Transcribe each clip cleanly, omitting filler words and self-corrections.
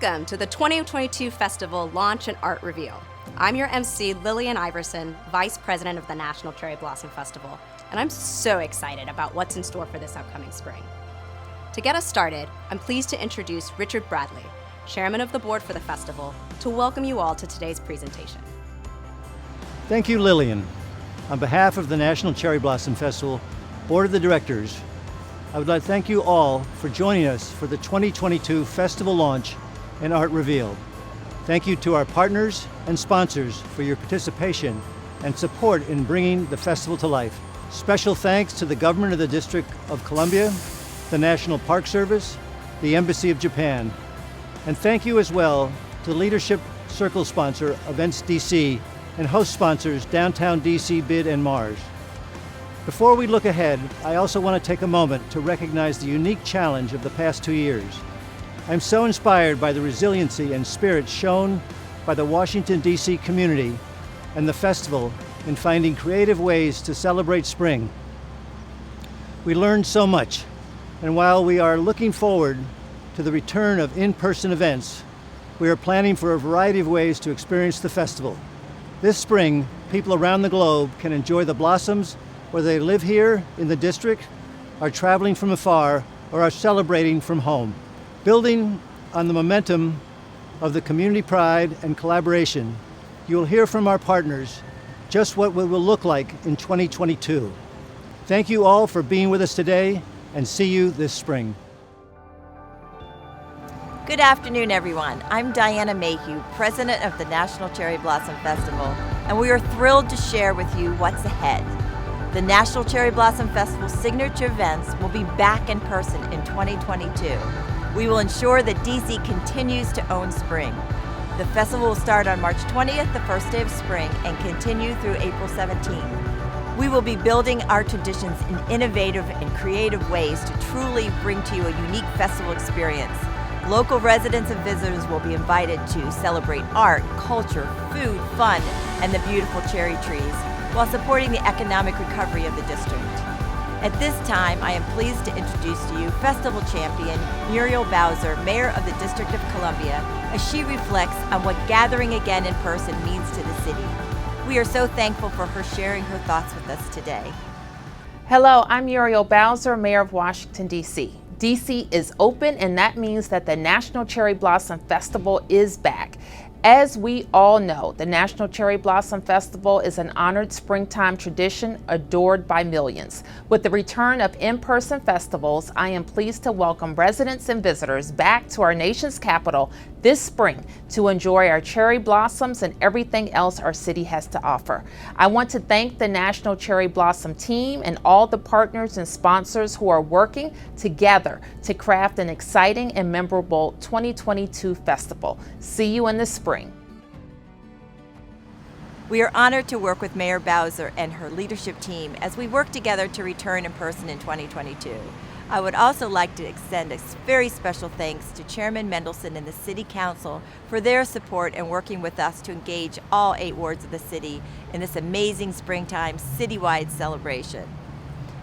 Welcome to the 2022 Festival Launch and Art Reveal. I'm your MC, Lillian Iverson, Vice President of the National Cherry Blossom Festival, and I'm so excited about what's in store for this upcoming spring. To get us started, I'm pleased to introduce Richard Bradley, Chairman of the Board for the Festival, to welcome you all to today's presentation. Thank you, Lillian. On behalf of the National Cherry Blossom Festival Board of the Directors, I would like to thank you all for joining us for the 2022 Festival Launch and Art Reveal. Thank you to our partners and sponsors for your participation and support in bringing the festival to life. Special thanks to the Government of the District of Columbia, the National Park Service, the Embassy of Japan, and thank you as well to Leadership Circle sponsor Events DC and host sponsors Downtown DC, BID, and Mars. Before we look ahead, I also want to take a moment to recognize the unique challenge of the past 2 years. I'm so inspired by the resiliency and spirit shown by the Washington, D.C. community and the festival in finding creative ways to celebrate spring. We learned so much, and while we are looking forward to the return of in-person events, we are planning for a variety of ways to experience the festival. This spring, people around the globe can enjoy the blossoms whether they live here in the district, are traveling from afar, or are celebrating from home. Building on the momentum of the community pride and collaboration, you will hear from our partners just what it will look like in 2022. Thank you all for being with us today, and see you this spring. Good afternoon, everyone. I'm Diana Mayhew, President of the National Cherry Blossom Festival, and we are thrilled to share with you what's ahead. The National Cherry Blossom Festival signature events will be back in person in 2022. We will ensure that DC continues to own spring. The festival will start on March 20th, the first day of spring, and continue through April 17th. We will be building our traditions in innovative and creative ways to truly bring to you a unique festival experience. Local residents and visitors will be invited to celebrate art, culture, food, fun, and the beautiful cherry trees, while supporting the economic recovery of the district. At this time, I am pleased to introduce to you Festival Champion Muriel Bowser, Mayor of the District of Columbia, as she reflects on what gathering again in person means to the city. We are so thankful for her sharing her thoughts with us today. Hello, I'm Muriel Bowser, Mayor of Washington, D.C. D.C. is open, and that means that the National Cherry Blossom Festival is back. As we all know, the National Cherry Blossom Festival is an honored springtime tradition adored by millions. With the return of in-person festivals, I am pleased to welcome residents and visitors back to our nation's capital this spring to enjoy our cherry blossoms and everything else our city has to offer. I want to thank the National Cherry Blossom team and all the partners and sponsors who are working together to craft an exciting and memorable 2022 festival. See you in the spring. We are honored to work with Mayor Bowser and her leadership team as we work together to return in person in 2022. I would also like to extend a very special thanks to Chairman Mendelson and the City Council for their support and working with us to engage all 8 wards of the city in this amazing springtime citywide celebration.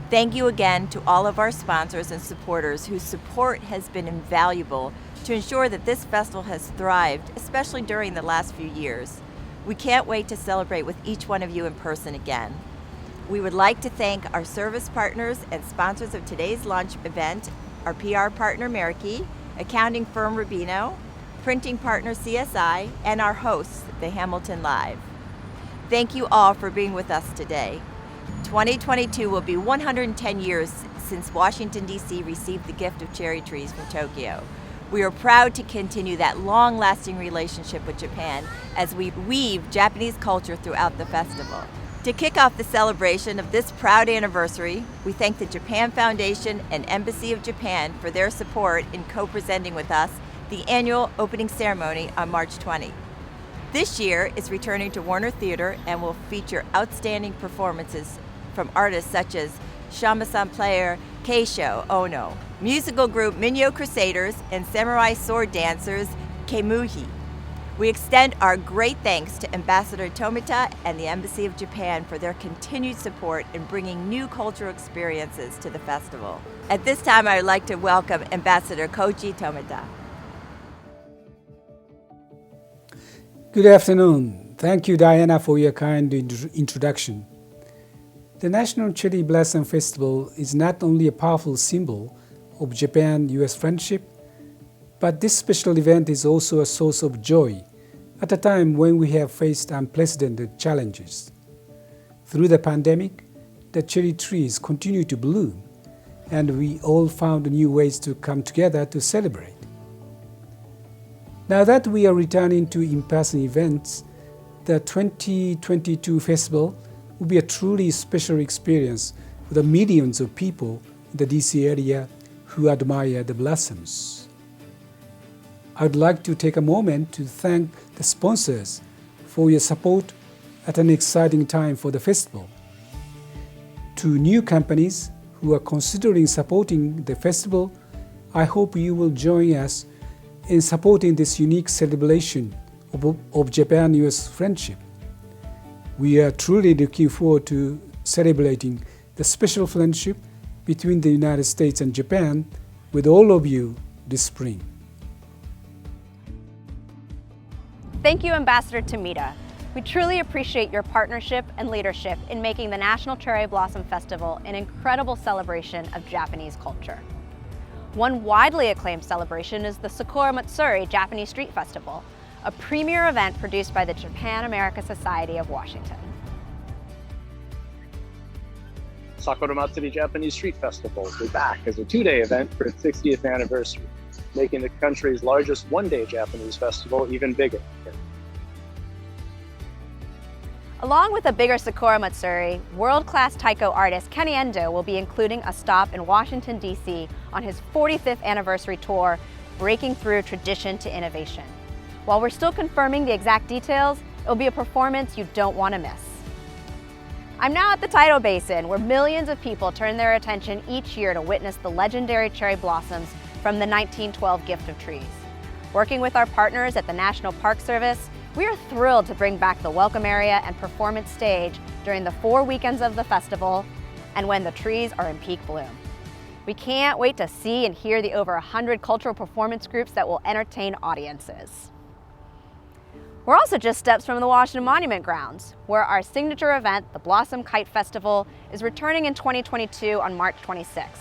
Thank you again to all of our sponsors and supporters whose support has been invaluable to ensure that this festival has thrived, especially during the last few years. We can't wait to celebrate with each one of you in person again. We would like to thank our service partners and sponsors of today's launch event, our PR partner Meraki, accounting firm Rubino, printing partner CSI, and our hosts, the Hamilton Live. Thank you all for being with us today. 2022 will be 110 years since Washington, D.C. received the gift of cherry trees from Tokyo. We are proud to continue that long-lasting relationship with Japan as we weave Japanese culture throughout the festival. To kick off the celebration of this proud anniversary, we thank the Japan Foundation and Embassy of Japan for their support in co-presenting with us the annual opening ceremony on March 20. This year is returning to Warner Theater and will feature outstanding performances from artists such as shamisen player Keisho Ono, musical group Minyo Crusaders, and samurai sword dancers Kemuhi. We extend our great thanks to Ambassador Tomita and the Embassy of Japan for their continued support in bringing new cultural experiences to the festival. At this time, I would like to welcome Ambassador Koji Tomita. Good afternoon. Thank you, Diana, for your kind introduction. The National Cherry Blossom Festival is not only a powerful symbol of Japan-US friendship, but this special event is also a source of joy at a time when we have faced unprecedented challenges. Through the pandemic, the cherry trees continue to bloom, and we all found new ways to come together to celebrate. Now that we are returning to in-person events, the 2022 festival will be a truly special experience for the millions of people in the DC area who admire the blossoms. I'd like to take a moment to thank the sponsors for your support at an exciting time for the festival. To new companies who are considering supporting the festival, I hope you will join us in supporting this unique celebration of Japan-US friendship. We are truly looking forward to celebrating the special friendship between the United States and Japan with all of you this spring. Thank you, Ambassador Tomita. We truly appreciate your partnership and leadership in making the National Cherry Blossom Festival an incredible celebration of Japanese culture. One widely acclaimed celebration is the Sakura Matsuri Japanese Street Festival, a premier event produced by the Japan-America Society of Washington. Sakura Matsuri Japanese Street Festival will be back as a two-day event for its 60th anniversary, making the country's largest one-day Japanese festival even bigger. Along with a bigger Sakura Matsuri, world-class taiko artist Kenny Endo will be including a stop in Washington, D.C. on his 45th anniversary tour, Breaking Through Tradition to Innovation. While we're still confirming the exact details, it'll be a performance you don't want to miss. I'm now at the Tidal Basin, where millions of people turn their attention each year to witness the legendary cherry blossoms from the 1912 gift of trees. Working with our partners at the National Park Service, we are thrilled to bring back the welcome area and performance stage during the 4 weekends of the festival and when the trees are in peak bloom. We can't wait to see and hear the over 100 cultural performance groups that will entertain audiences. We're also just steps from the Washington Monument Grounds, where our signature event, the Blossom Kite Festival, is returning in 2022 on March 26th.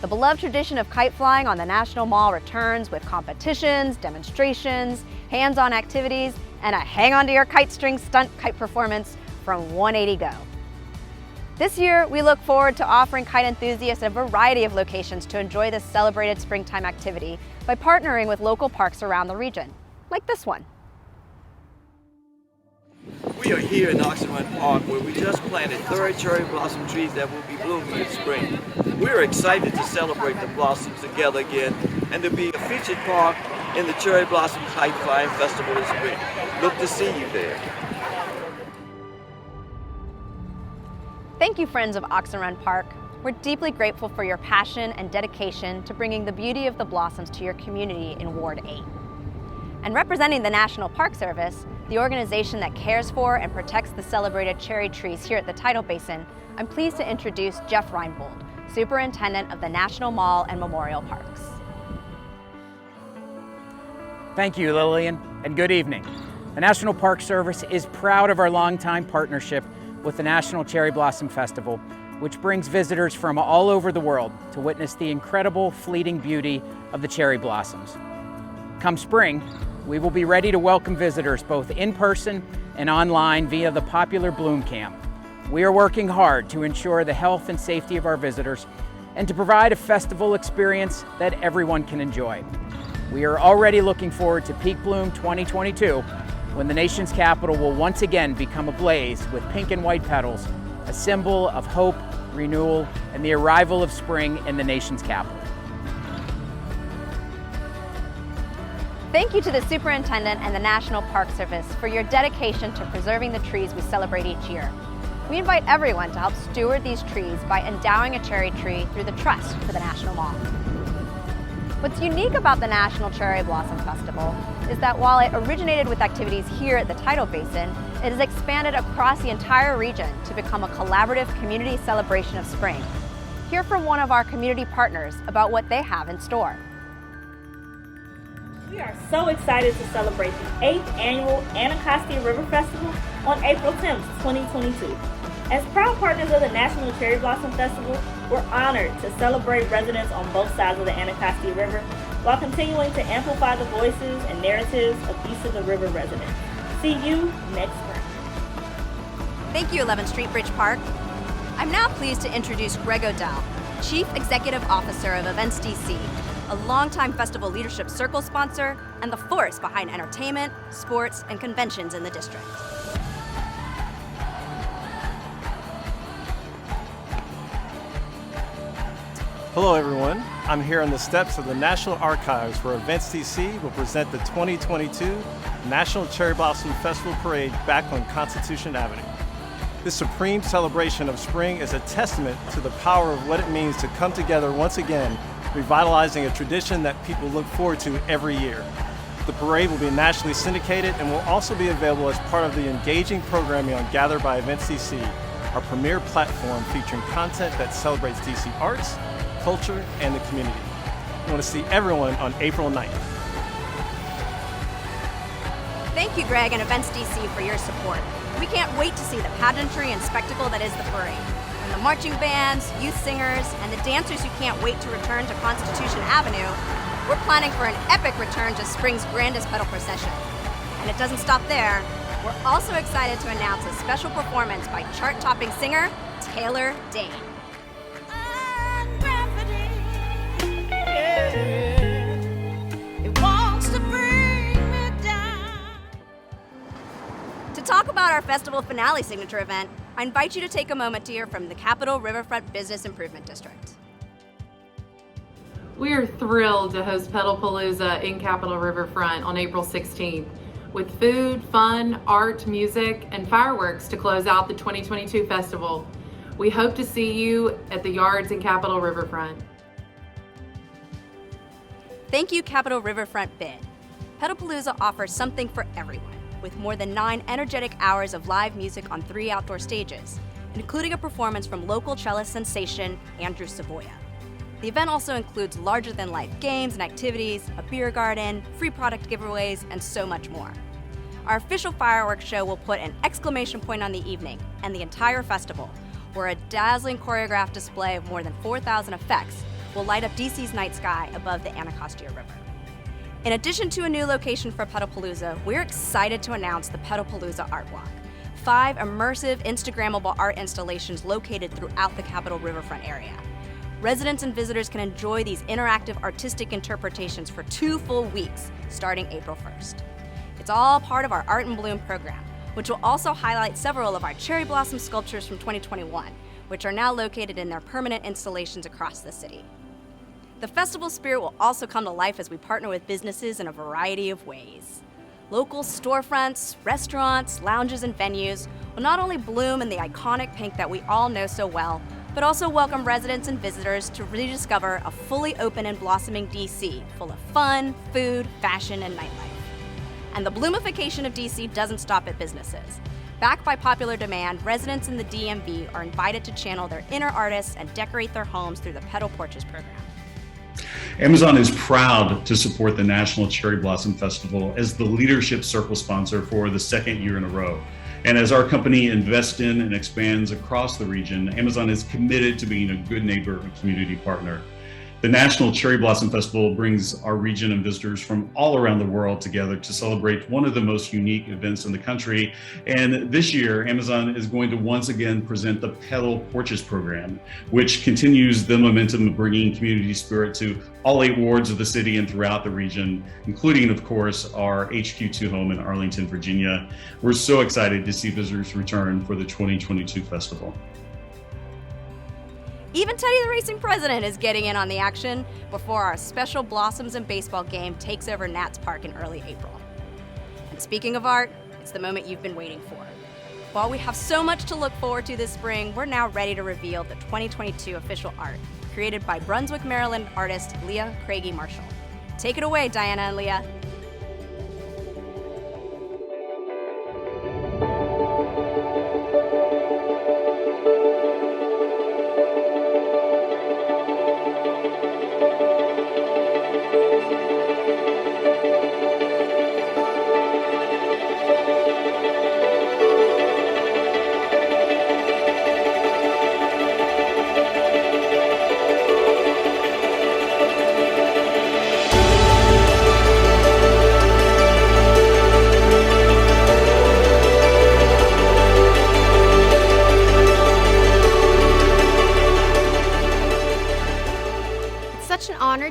The beloved tradition of kite flying on the National Mall returns with competitions, demonstrations, hands-on activities, and a hang-on-to-your kite string stunt kite performance from 180 Go. This year, we look forward to offering kite enthusiasts a variety of locations to enjoy this celebrated springtime activity by partnering with local parks around the region, like this one. We are here in Oxenrun Park, where we just planted 30 cherry blossom trees that will be blooming in spring. We're excited to celebrate the blossoms together again and to be a featured park in the Cherry Blossom Kite Flying Festival this spring. Look to see you there. Thank you, friends of Oxenrun Park. We're deeply grateful for your passion and dedication to bringing the beauty of the blossoms to your community in Ward 8. And representing the National Park Service, the organization that cares for and protects the celebrated cherry trees here at the Tidal Basin, I'm pleased to introduce Jeff Reinbold, Superintendent of the National Mall and Memorial Parks. Thank you, Lillian, and good evening. The National Park Service is proud of our longtime partnership with the National Cherry Blossom Festival, which brings visitors from all over the world to witness the incredible fleeting beauty of the cherry blossoms. Come spring, we will be ready to welcome visitors both in person and online via the popular Bloom Cam. We are working hard to ensure the health and safety of our visitors and to provide a festival experience that everyone can enjoy. We are already looking forward to Peak Bloom 2022, when the nation's capital will once again become ablaze with pink and white petals, a symbol of hope, renewal, and the arrival of spring in the nation's capital. Thank you to the Superintendent and the National Park Service for your dedication to preserving the trees we celebrate each year. We invite everyone to help steward these trees by endowing a cherry tree through the Trust for the National Mall. What's unique about the National Cherry Blossom Festival is that while it originated with activities here at the Tidal Basin, it has expanded across the entire region to become a collaborative community celebration of spring. Hear from one of our community partners about what they have in store. We are so excited to celebrate the 8th annual Anacostia River Festival on April 10th, 2022. As proud partners of the National Cherry Blossom Festival, we're honored to celebrate residents on both sides of the Anacostia River while continuing to amplify the voices and narratives of East of the River residents. See you next spring. Thank you, 11th Street Bridge Park. I'm now pleased to introduce Greg Odell, Chief Executive Officer of Events DC, a longtime festival leadership circle sponsor and the force behind entertainment, sports, and conventions in the district. Hello everyone, I'm here on the steps of the National Archives where Events DC will present the 2022 National Cherry Blossom Festival Parade back on Constitution Avenue. This supreme celebration of spring is a testament to the power of what it means to come together once again, revitalizing a tradition that people look forward to every year. The parade will be nationally syndicated and will also be available as part of the engaging programming on Gather by Events DC, our premier platform featuring content that celebrates DC arts, culture, and the community. We want to see everyone on April 9th. Thank you, Greg and Events DC, for your support. We can't wait to see the pageantry and spectacle that is the parade. From the marching bands, youth singers, and the dancers who can't wait to return to Constitution Avenue, we're planning for an epic return to spring's grandest pedal procession. And it doesn't stop there. We're also excited to announce a special performance by chart-topping singer Taylor Dane. To talk about our festival finale signature event, I invite you to take a moment to hear from the Capitol Riverfront Business Improvement District. We are thrilled to host Pedalpalooza in Capitol Riverfront on April 16th with food, fun, art, music, and fireworks to close out the 2022 festival. We hope to see you at the yards in Capitol Riverfront. Thank you, Capitol Riverfront BID. Pedalpalooza offers something for everyone, with more than 9 energetic hours of live music on 3 outdoor stages, including a performance from local cellist sensation Andrew Savoya. The event also includes larger-than-life games and activities, a beer garden, free product giveaways, and so much more. Our official fireworks show will put an exclamation point on the evening and the entire festival, where a dazzling choreographed display of more than 4,000 effects will light up DC's night sky above the Anacostia River. In addition to a new location for Pedalpalooza, we're excited to announce the Pedalpalooza Art Walk, 5 immersive, Instagrammable art installations located throughout the Capitol Riverfront area. Residents and visitors can enjoy these interactive artistic interpretations for 2 full weeks, starting April 1st. It's all part of our Art in Bloom program, which will also highlight several of our cherry blossom sculptures from 2021, which are now located in their permanent installations across the city. The festival spirit will also come to life as we partner with businesses in a variety of ways. Local storefronts, restaurants, lounges, and venues will not only bloom in the iconic pink that we all know so well, but also welcome residents and visitors to rediscover a fully open and blossoming DC full of fun, food, fashion, and nightlife. And the bloomification of DC doesn't stop at businesses. Backed by popular demand, residents in the DMV are invited to channel their inner artists and decorate their homes through the Pedal Porches program. Amazon is proud to support the National Cherry Blossom Festival as the leadership circle sponsor for the 2nd year in a row. And as our company invests in and expands across the region, Amazon is committed to being a good neighbor and community partner. The National Cherry Blossom Festival brings our region and visitors from all around the world together to celebrate one of the most unique events in the country. And this year, Amazon is going to once again present the Pedal Porches program, which continues the momentum of bringing community spirit to all 8 wards of the city and throughout the region, including, of course, our HQ2 home in Arlington, Virginia. We're so excited to see visitors return for the 2022 festival. Even Teddy the Racing President is getting in on the action before our special Blossoms and Baseball game takes over Nats Park in early April. And speaking of art, it's the moment you've been waiting for. While we have so much to look forward to this spring, we're now ready to reveal the 2022 official art, created by Brunswick, Maryland artist Leah Craigie Marshall. Take it away, Diana and Leah.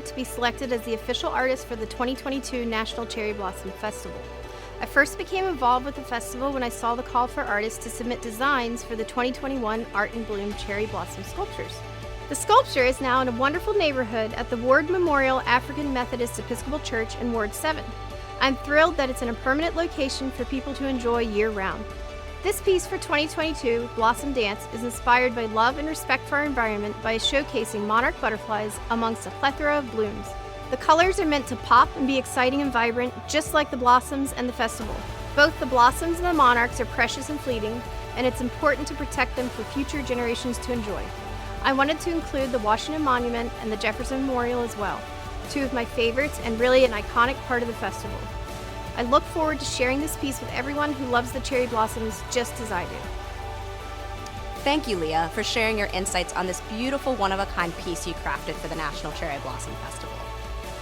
to be selected as the official artist for the 2022 National Cherry Blossom Festival. I first became involved with the festival when I saw the call for artists to submit designs for the 2021 Art in Bloom Cherry Blossom sculptures. The sculpture is now in a wonderful neighborhood at the Ward Memorial African Methodist Episcopal Church in Ward 7. I'm thrilled that it's in a permanent location for people to enjoy year-round. This piece for 2022, Blossom Dance, is inspired by love and respect for our environment by showcasing monarch butterflies amongst a plethora of blooms. The colors are meant to pop and be exciting and vibrant, just like the blossoms and the festival. Both the blossoms and the monarchs are precious and fleeting, and it's important to protect them for future generations to enjoy. I wanted to include the Washington Monument and the Jefferson Memorial as well, two of my favorites and really an iconic part of the festival. I look forward to sharing this piece with everyone who loves the cherry blossoms just as I do. Thank you, Leah, for sharing your insights on this beautiful one-of-a-kind piece you crafted for the National Cherry Blossom Festival.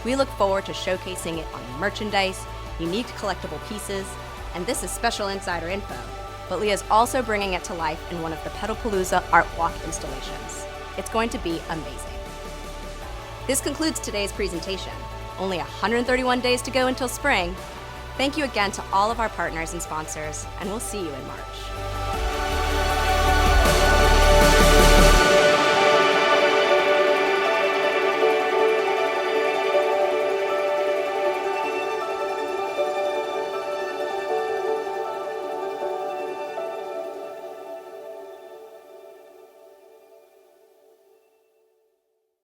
We look forward to showcasing it on merchandise, unique collectible pieces, and this is special insider info, but Leah's also bringing it to life in one of the Pedalpalooza Art Walk installations. It's going to be amazing. This concludes today's presentation. Only 131 days to go until spring. Thank you again to all of our partners and sponsors, and we'll see you in March.